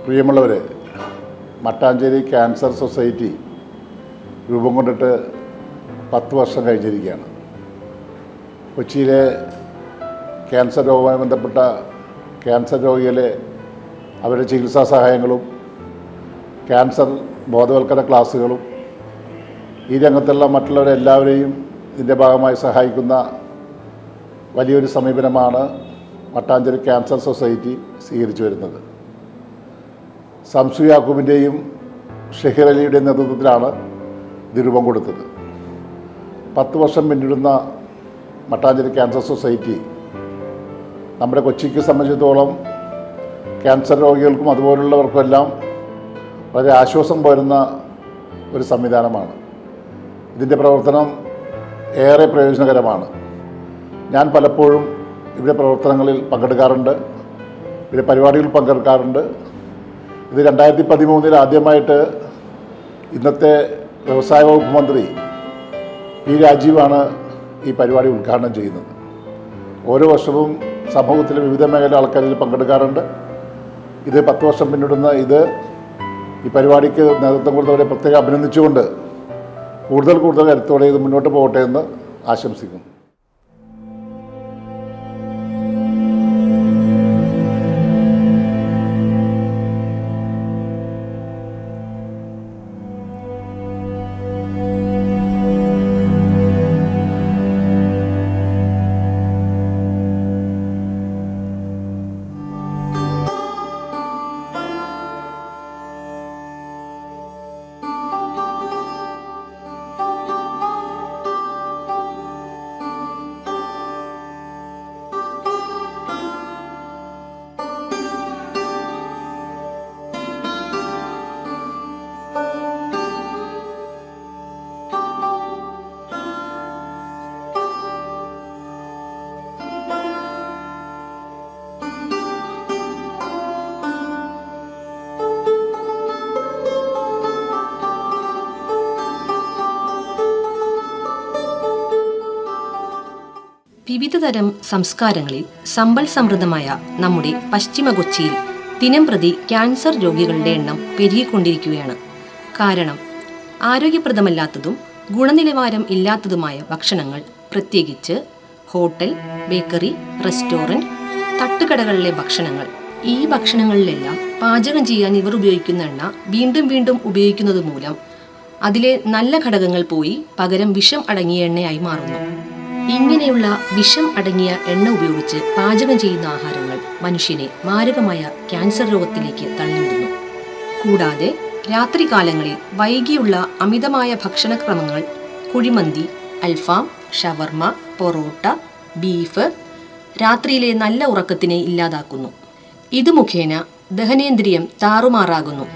പ്രിയമുള്ളവരെ, Mattancherry cancer society രൂപം കൊണ്ടിട്ട് 10 വർഷം കഴിഞ്ഞിരിക്കുകയാണ്. കൊച്ചിയിലെ ക്യാൻസർ രോഗവുമായി ബന്ധപ്പെട്ട ക്യാൻസർ രോഗികളെ അവരുടെ ചികിത്സാ സഹായങ്ങളും ക്യാൻസർ ബോധവൽക്കരണ ക്ലാസ്സുകളും ഈ രംഗത്തുള്ള മറ്റുള്ളവരെല്ലാവരെയും ഇതിൻ്റെ ഭാഗമായി സഹായിക്കുന്ന വലിയൊരു സമീപനമാണ് മട്ടാഞ്ചേരി ക്യാൻസർ സൊസൈറ്റി സ്വീകരിച്ചു വരുന്നത്. സംസു യാക്കൂബിൻ്റെയും ഷഹീർ അലിയുടെയും നേതൃത്വത്തിലാണ് ഇത് രൂപം കൊടുത്തത്. 10 വർഷം പിന്നിടുന്ന മട്ടാഞ്ചേരി ക്യാൻസർ സൊസൈറ്റി നമ്മുടെ കൊച്ചിക്ക് സംബന്ധിച്ചിടത്തോളം ക്യാൻസർ രോഗികൾക്കും അതുപോലുള്ളവർക്കെല്ലാം വളരെ ആശ്വാസം പകരുന്ന ഒരു സംവിധാനമാണ്. ഇതിൻ്റെ പ്രവർത്തനം ഏറെ പ്രയോജനകരമാണ്. ഞാൻ പലപ്പോഴും ഇവിടെ പ്രവർത്തനങ്ങളിൽ പങ്കെടുക്കാറുണ്ട്, ഇവിടെ പരിപാടികളിൽ പങ്കെടുക്കാറുണ്ട്. ഇത് 2013 ആദ്യമായിട്ട് ഇന്നത്തെ വ്യവസായ വകുപ്പ് മന്ത്രി പി രാജീവാണ് ഈ പരിപാടി ഉദ്ഘാടനം ചെയ്യുന്നത്. ഓരോ വർഷവും സമൂഹത്തിലെ വിവിധ മേഖല ആൾക്കാരിൽ പങ്കെടുക്കാറുണ്ട്. ഇത് 10 വർഷം പിന്നിടുന്ന ഈ പരിപാടിക്ക് നേതൃത്വം കൊടുത്തവരെ പ്രത്യേകം അഭിനന്ദിച്ചുകൊണ്ട് കൂടുതൽ കരുത്തോടെ ഇത് മുന്നോട്ട് പോകട്ടെ എന്ന് ആശംസിക്കുന്നു. വിവിധതരം സംസ്കാരങ്ങളിൽ സമ്പൽ സമൃദ്ധമായ നമ്മുടെ പശ്ചിമ കൊച്ചിയിൽ ദിനംപ്രതി ക്യാൻസർ രോഗികളുടെ എണ്ണം പെരുകിക്കൊണ്ടിരിക്കുകയാണ്. കാരണം ആരോഗ്യപ്രദമല്ലാത്തതും ഗുണനിലവാരം ഇല്ലാത്തതുമായ ഭക്ഷണങ്ങൾ, പ്രത്യേകിച്ച് ഹോട്ടൽ, ബേക്കറി, റെസ്റ്റോറൻറ്റ്, തട്ടുകടകളിലെ ഭക്ഷണങ്ങൾ. ഈ ഭക്ഷണങ്ങളിലെല്ലാം പാചകം ചെയ്യാൻ ഇവർ ഉപയോഗിക്കുന്ന എണ്ണ വീണ്ടും ഉപയോഗിക്കുന്നത് മൂലം അതിലെ നല്ല ഘടകങ്ങൾ പോയി പകരം വിഷം അടങ്ങിയ എണ്ണയായി മാറുന്നു. ഇങ്ങനെയുള്ള വിഷം അടങ്ങിയ എണ്ണ ഉപയോഗിച്ച് പാചകം ചെയ്യുന്ന ആഹാരങ്ങൾ മനുഷ്യനെ മാരകമായ ക്യാൻസർ രോഗത്തിലേക്ക് തള്ളിവിടുന്നു. കൂടാതെ രാത്രികാലങ്ങളിൽ വൈകിയുള്ള അമിതമായ ഭക്ഷണക്രമങ്ങൾ കുഴിമന്തി, അൽഫാം, ഷവർമ, പൊറോട്ട, ബീഫ് രാത്രിയിലെ നല്ല ഉറക്കത്തിനെ ഇല്ലാതാക്കുന്നു. ഇത് മുഖേന ദഹനേന്ദ്രിയം താറുമാറാകുന്നു.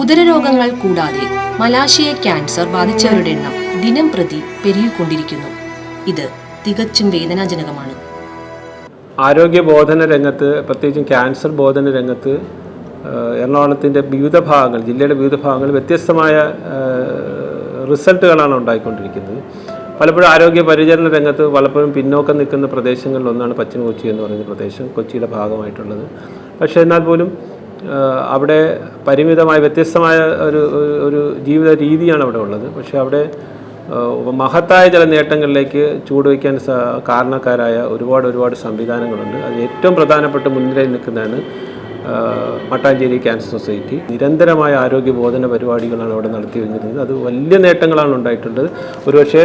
ഉദരരോഗങ്ങൾ കൂടാതെ മലാശയ ക്യാൻസർ ബാധിച്ചവരുടെ എണ്ണം ദിനം പ്രതി പെരുകിക്കൊണ്ടിരിക്കുന്നു. ഇത് തികച്ചും വേദനാജനകമാണ്. ആരോഗ്യ ബോധന രംഗത്ത്, പ്രത്യേകിച്ചും ക്യാൻസർ ബോധന രംഗത്ത് എറണാകുളത്തിൻ്റെ വിവിധ ഭാഗങ്ങൾ, ജില്ലയുടെ വിവിധ ഭാഗങ്ങളിൽ വ്യത്യസ്തമായ റിസൾട്ടുകളാണ് ഉണ്ടായിക്കൊണ്ടിരിക്കുന്നത്. പലപ്പോഴും ആരോഗ്യ പരിചരണ രംഗത്ത് പലപ്പോഴും പിന്നോക്കം നിൽക്കുന്ന പ്രദേശങ്ങളിലൊന്നാണ് പശ്ചിമ കൊച്ചി എന്ന് പറയുന്ന പ്രദേശം, കൊച്ചിയുടെ ഭാഗമായിട്ടുള്ളത്. പക്ഷേ എന്നാൽ പോലും അവിടെ പരിമിതമായ വ്യത്യസ്തമായ ഒരു ജീവിത രീതിയാണ് അവിടെ ഉള്ളത്. പക്ഷേ അവിടെ മഹത്തായ ചില നേട്ടങ്ങളിലേക്ക് ചൂടുവയ്ക്കാൻ കാരണക്കാരായ ഒരുപാട് സംവിധാനങ്ങളുണ്ട്. അത് ഏറ്റവും പ്രധാനപ്പെട്ട മുൻനിരയിൽ നിൽക്കുന്നതാണ് മട്ടാഞ്ചേരി ക്യാൻസർ സൊസൈറ്റി. നിരന്തരമായ ആരോഗ്യ ബോധന പരിപാടികളാണ് അവിടെ നടത്തി വരുന്നത്. അത് വലിയ നേട്ടങ്ങളാണ് ഉണ്ടായിട്ടുള്ളത്. ഒരുപക്ഷെ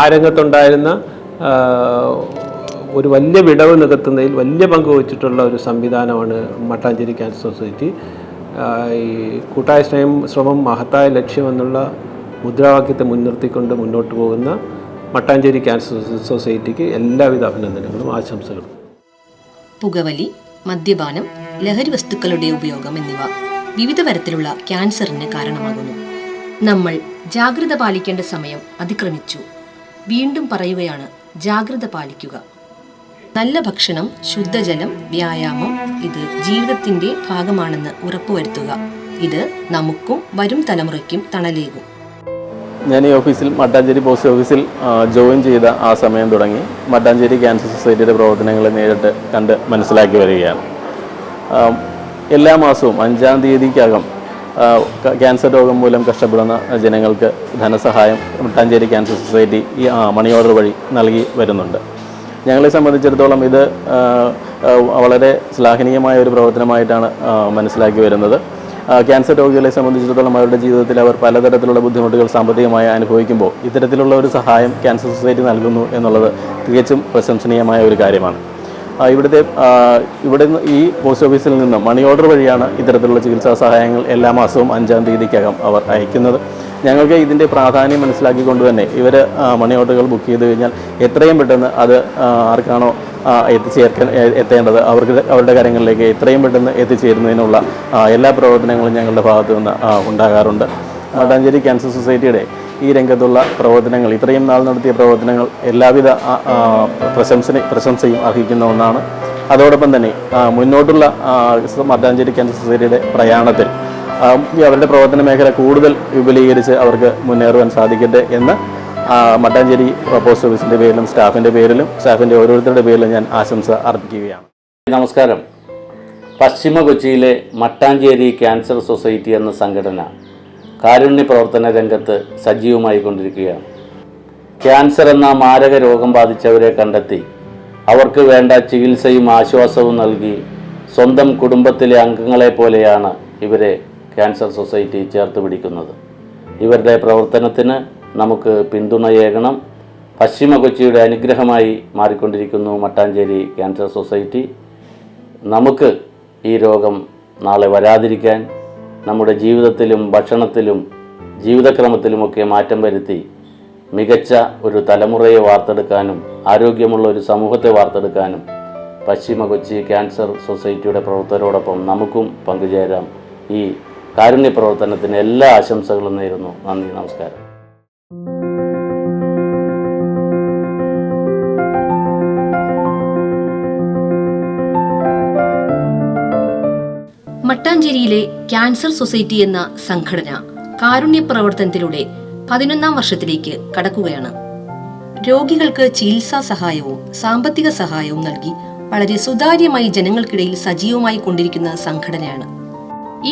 ആ രംഗത്തുണ്ടായിരുന്ന ഒരു വലിയ വിടവ് നികത്തുന്നതിൽ വലിയ പങ്ക് വഹിച്ചിട്ടുള്ള ഒരു സംവിധാനമാണ് മട്ടാഞ്ചേരി ക്യാൻസർ സൊസൈറ്റി. ഈ കൂട്ടായ ശ്രമം മഹത്തായ ലക്ഷ്യമെന്നുള്ള മുദ്രാവാക്യത്തെ മുൻനിർത്തിക്കൊണ്ട് മുന്നോട്ട് പോകുന്ന മട്ടാഞ്ചേരി ക്യാൻസർ സൊസൈറ്റിക്ക് എല്ലാവിധ അഭിനന്ദനങ്ങളും ആശംസകളും. പുകവലി, മദ്യപാനം, ലഹരി വസ്തുക്കളുടെ ഉപയോഗം എന്നിവ വിവിധ തരത്തിലുള്ള ക്യാൻസറിന് കാരണമാകുന്നു. നമ്മൾ ജാഗ്രത പാലിക്കേണ്ട സമയം അതിക്രമിച്ചു. വീണ്ടും പറയുകയാണ്, ജാഗ്രത പാലിക്കുക. നല്ല ഭക്ഷണം, ശുദ്ധജലം, വ്യായാമം ഇത് ജീവിതത്തിൻ്റെ ഭാഗമാണെന്ന് ഉറപ്പുവരുത്തുക. ഇത് നമുക്കും വരും തലമുറയ്ക്കും തണലേകും. ഞാൻ ഈ ഓഫീസിൽ മട്ടാഞ്ചേരി പോസ്റ്റ് ഓഫീസിൽ ജോയിൻ ചെയ്ത ആ സമയം തുടങ്ങി മട്ടാഞ്ചേരി ക്യാൻസർ സൊസൈറ്റിയുടെ പ്രവർത്തനങ്ങൾ നേരിട്ട് കണ്ട് മനസ്സിലാക്കി വരികയാണ്. എല്ലാ മാസവും 5-ാം തീയതിക്കകം ക്യാൻസർ രോഗം മൂലം കഷ്ടപ്പെടുന്ന ജനങ്ങൾക്ക് ധനസഹായം മട്ടാഞ്ചേരി ക്യാൻസർ സൊസൈറ്റി ഈ മണി ഓർഡർ വഴി നൽകി വരുന്നുണ്ട്. ഞങ്ങളെ സംബന്ധിച്ചിടത്തോളം ഇത് വളരെ ശ്ലാഘനീയമായ ഒരു പ്രവർത്തനമായിട്ടാണ് മനസ്സിലാക്കി വരുന്നത്. ക്യാൻസർ രോഗികളെ സംബന്ധിച്ചിടത്തോളം അവരുടെ ജീവിതത്തിൽ അവർ പലതരത്തിലുള്ള ബുദ്ധിമുട്ടുകൾ സാമ്പത്തികമായി അനുഭവിക്കുമ്പോൾ ഇത്തരത്തിലുള്ള ഒരു സഹായം ക്യാൻസർ സൊസൈറ്റി നൽകുന്നു എന്നുള്ളത് തികച്ചും പ്രശംസനീയമായ ഒരു കാര്യമാണ്. ഇവിടെ ഈ പോസ്റ്റ് ഓഫീസിൽ നിന്നും മണി ഓർഡർ വഴിയാണ് ഇത്തരത്തിലുള്ള ചികിത്സാ സഹായങ്ങൾ എല്ലാ മാസവും 5-ാം തീയതിക്കകം അവർ അയക്കുന്നത്. ഞങ്ങൾക്ക് ഇതിൻ്റെ പ്രാധാന്യം മനസ്സിലാക്കിക്കൊണ്ട് തന്നെ ഇവർ മണി ഓർഡറുകൾ ബുക്ക് ചെയ്ത് കഴിഞ്ഞാൽ എത്രയും പെട്ടെന്ന് അത് ആർക്കാണോ എത്തേണ്ടത് അവരുടെ കാര്യങ്ങളിലേക്ക് എത്രയും പെട്ടെന്ന് എത്തിച്ചേരുന്നതിനുള്ള എല്ലാ പ്രവർത്തനങ്ങളും ഞങ്ങളുടെ ഭാഗത്തു നിന്ന് ഉണ്ടാകാറുണ്ട്. മട്ടാഞ്ചേരി ക്യാൻസർ സൊസൈറ്റിയുടെ ഈ രംഗത്തുള്ള പ്രവർത്തനങ്ങൾ, ഇത്രയും നാൾ നടത്തിയ പ്രവർത്തനങ്ങൾ എല്ലാവിധ പ്രശംസയും അർഹിക്കുന്ന ഒന്നാണ്. അതോടൊപ്പം തന്നെ മുന്നോട്ടുള്ള മട്ടാഞ്ചേരി ക്യാൻസർ സൊസൈറ്റിയുടെ പ്രയാണത്തിൽ അവരുടെ പ്രവർത്തന മേഖല കൂടുതൽ വിപുലീകരിച്ച് അവർക്ക് മുന്നേറുവാൻ സാധിക്കട്ടെ എന്ന് മട്ടാഞ്ചേരി പോസ്റ്റ് ഓഫീസിൻ്റെ പേരിലും സ്റ്റാഫിൻ്റെ ഓരോരുത്തരുടെ പേരിലും ഞാൻ ആശംസ അർപ്പിക്കുകയാണ്. നമസ്കാരം. പശ്ചിമ കൊച്ചിയിലെ മട്ടാഞ്ചേരി ക്യാൻസർ സൊസൈറ്റി എന്ന സംഘടന കാരുണ്യ പ്രവർത്തന രംഗത്ത് സജീവമായി കൊണ്ടിരിക്കുകയാണ്. ക്യാൻസർ എന്ന മാരക രോഗം ബാധിച്ചവരെ കണ്ടെത്തി അവർക്ക് വേണ്ട ചികിത്സയും ആശ്വാസവും നൽകി സ്വന്തം കുടുംബത്തിലെ അംഗങ്ങളെ പോലെയാണ് ഇവരെ ക്യാൻസർ സൊസൈറ്റി ചേർത്ത് പിടിക്കുന്നത്. ഇവരുടെ പ്രവർത്തനത്തിന് നമുക്ക് പിന്തുണയേകണം. പശ്ചിമ കൊച്ചിയുടെ അനുഗ്രഹമായി മാറിക്കൊണ്ടിരിക്കുന്നു മട്ടാഞ്ചേരി ക്യാൻസർ സൊസൈറ്റി. നമുക്ക് ഈ രോഗം നാളെ വരാതിരിക്കാൻ നമ്മുടെ ജീവിതത്തിലും ഭക്ഷണത്തിലും ജീവിതക്രമത്തിലുമൊക്കെ മാറ്റം വരുത്തി മികച്ച ഒരു തലമുറയെ വാർത്തെടുക്കാനും ആരോഗ്യമുള്ള ഒരു സമൂഹത്തെ വാർത്തെടുക്കാനും പശ്ചിമ കൊച്ചി ക്യാൻസർ സൊസൈറ്റിയുടെ പ്രവർത്തകരോടൊപ്പം നമുക്കും പങ്കുചേരാം. ഈ കാരുണ്യ പ്രവർത്തനത്തിന് എല്ലാ ആശംസകളും നേരുന്നു. നന്ദി, നമസ്കാരം. മട്ടാഞ്ചേരിയിലെ ക്യാൻസർ സൊസൈറ്റി എന്ന സംഘടന കാരുണ്യ പ്രവർത്തനത്തിലൂടെ 11ാം വർഷത്തിലേക്ക് കടക്കുകയാണ്. രോഗികൾക്ക് ചികിത്സാ സഹായവും സാമ്പത്തിക സഹായവും നൽകി വളരെ സുതാര്യമായി ജനങ്ങൾക്കിടയിൽ സജീവമായി കൊണ്ടിരിക്കുന്ന സംഘടനയാണ്.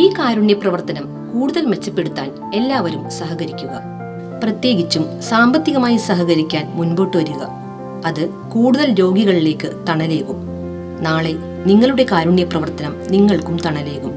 ഈ കാരുണ്യ പ്രവർത്തനം കൂടുതൽ മെച്ചപ്പെടുത്താൻ എല്ലാവരും സഹകരിക്കുക. പ്രത്യേകിച്ചും സാമ്പത്തികമായി സഹകരിക്കാൻ മുൻപോട്ട് വരിക. അത് കൂടുതൽ രോഗികളിലേക്ക് തണലേകും. നാളെ നിങ്ങളുടെ കാരുണ്യ പ്രവർത്തനം നിങ്ങൾക്കും തണലേകും.